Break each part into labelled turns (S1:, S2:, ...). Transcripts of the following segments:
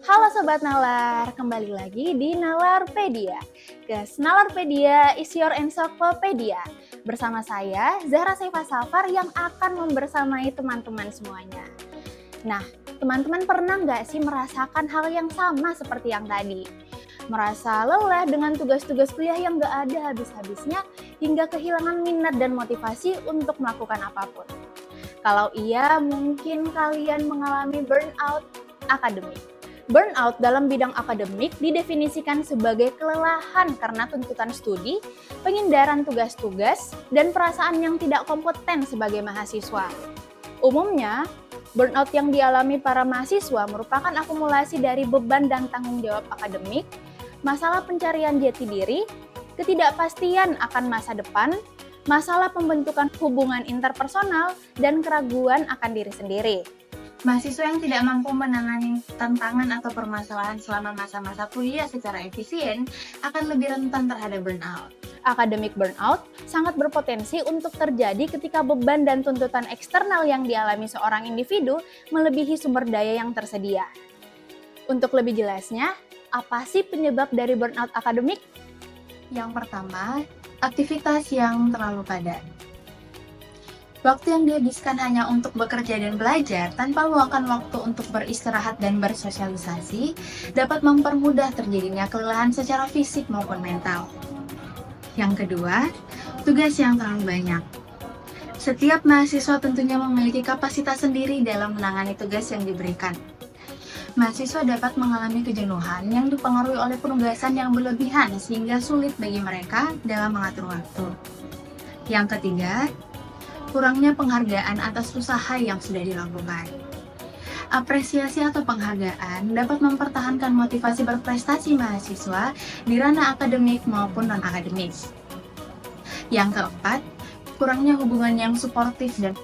S1: Halo Sobat Nalar, kembali lagi di Nalarpedia. Guys, Nalarpedia is your encyclopedia. Bersama saya, Zahra Saifa Safar yang akan membersamai teman-teman semuanya. Nah, teman-teman pernah nggak sih merasakan hal yang sama seperti yang tadi? Merasa lelah dengan tugas-tugas kuliah yang nggak ada habis-habisnya, hingga kehilangan minat dan motivasi untuk melakukan apapun. Kalau iya, mungkin kalian mengalami burnout akademik. Burnout dalam bidang akademik didefinisikan sebagai kelelahan karena tuntutan studi, pengindaran tugas-tugas, dan perasaan yang tidak kompeten sebagai mahasiswa. Umumnya, burnout yang dialami para mahasiswa merupakan akumulasi dari beban dan tanggung jawab akademik, masalah pencarian jati diri, ketidakpastian akan masa depan, masalah pembentukan hubungan interpersonal, dan keraguan akan diri sendiri.
S2: Mahasiswa yang tidak mampu menangani tantangan atau permasalahan selama masa-masa kuliah secara efisien akan lebih rentan terhadap burnout.
S1: Academic burnout sangat berpotensi untuk terjadi ketika beban dan tuntutan eksternal yang dialami seorang individu melebihi sumber daya yang tersedia. Untuk lebih jelasnya, apa sih penyebab dari burnout akademik?
S2: Yang pertama, aktivitas yang terlalu padat. Waktu yang dihabiskan hanya untuk bekerja dan belajar tanpa meluangkan waktu untuk beristirahat dan bersosialisasi dapat mempermudah terjadinya kelelahan secara fisik maupun mental. Yang kedua, tugas yang terlalu banyak. Setiap mahasiswa tentunya memiliki kapasitas sendiri dalam menangani tugas yang diberikan. Mahasiswa dapat mengalami kejenuhan yang dipengaruhi oleh penugasan yang berlebihan sehingga sulit bagi mereka dalam mengatur waktu. Yang ketiga, kurangnya penghargaan atas usaha yang sudah dilakukan. Apresiasi atau penghargaan dapat mempertahankan motivasi berprestasi mahasiswa di ranah akademik maupun non-akademik. Yang keempat, kurangnya hubungan yang suportif dan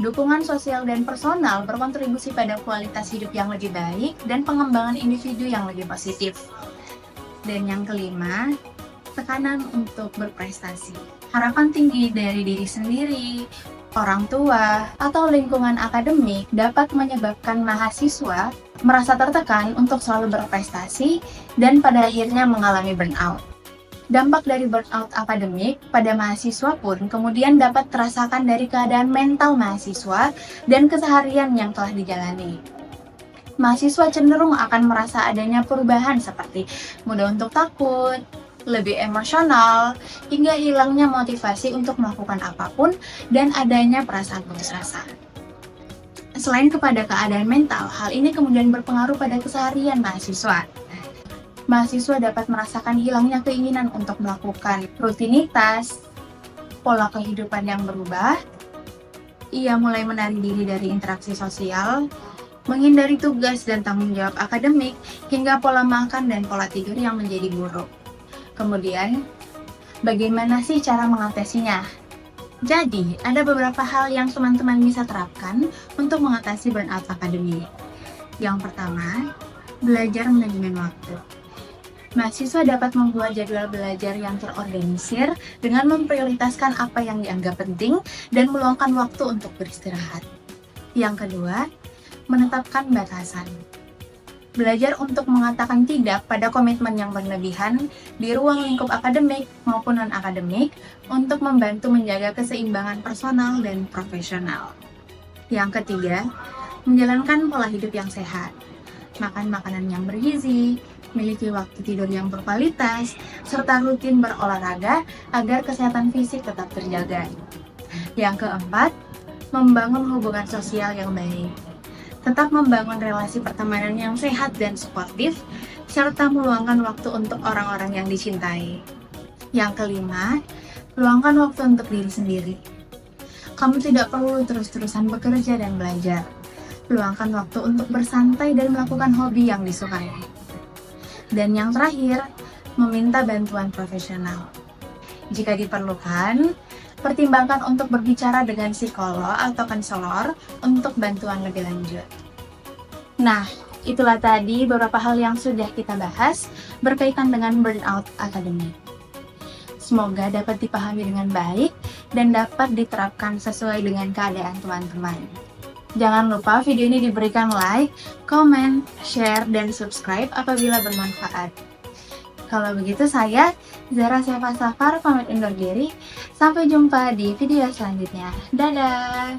S2: dukungan sosial dan personal berkontribusi pada kualitas hidup yang lebih baik dan pengembangan individu yang lebih positif. Dan yang kelima, tekanan untuk berprestasi. Harapan tinggi dari diri sendiri, orang tua, atau lingkungan akademik dapat menyebabkan mahasiswa merasa tertekan untuk selalu berprestasi dan pada akhirnya mengalami burnout. Dampak dari burnout akademik pada mahasiswa pun kemudian dapat terasakan dari keadaan mental mahasiswa dan keseharian yang telah dijalani. Mahasiswa cenderung akan merasa adanya perubahan seperti mudah untuk takut, lebih emosional, hingga hilangnya motivasi untuk melakukan apapun dan adanya perasaan putus asa. Selain kepada keadaan mental, hal ini kemudian berpengaruh pada keseharian mahasiswa. Mahasiswa dapat merasakan hilangnya keinginan untuk melakukan rutinitas, pola kehidupan yang berubah. Ia mulai menarik diri dari interaksi sosial, menghindari tugas dan tanggung jawab akademik, hingga pola makan dan pola tidur yang menjadi buruk. Kemudian, bagaimana sih cara mengatasinya? Jadi, ada beberapa hal yang teman-teman bisa terapkan untuk mengatasi burnout akademik. Yang pertama, belajar manajemen waktu. Mahasiswa dapat membuat jadwal belajar yang terorganisir dengan memprioritaskan apa yang dianggap penting dan meluangkan waktu untuk beristirahat. Yang kedua, menetapkan batasan. Belajar untuk mengatakan tidak pada komitmen yang berlebihan di ruang lingkup akademik maupun non-akademik untuk membantu menjaga keseimbangan personal dan profesional. Yang ketiga, menjalankan pola hidup yang sehat. Makan makanan yang bergizi, miliki waktu tidur yang berkualitas, serta rutin berolahraga agar kesehatan fisik tetap terjaga. Yang keempat, membangun hubungan sosial yang baik. Tetap membangun relasi pertemanan yang sehat dan suportif, serta meluangkan waktu untuk orang-orang yang dicintai. Yang kelima, luangkan waktu untuk diri sendiri. Kamu tidak perlu terus-terusan bekerja dan belajar. Luangkan waktu untuk bersantai dan melakukan hobi yang disukai. Dan yang terakhir, meminta bantuan profesional. Jika diperlukan, pertimbangkan untuk berbicara dengan psikolog atau konselor untuk bantuan lebih lanjut. Nah, itulah tadi beberapa hal yang sudah kita bahas berkaitan dengan burnout akademik. Semoga dapat dipahami dengan baik dan dapat diterapkan sesuai dengan keadaan teman-teman. Jangan lupa video ini diberikan like, comment, share, dan subscribe apabila bermanfaat. Kalau begitu saya, Zara Seva Safar, pamit undur diri. Sampai jumpa di video selanjutnya. Dadah!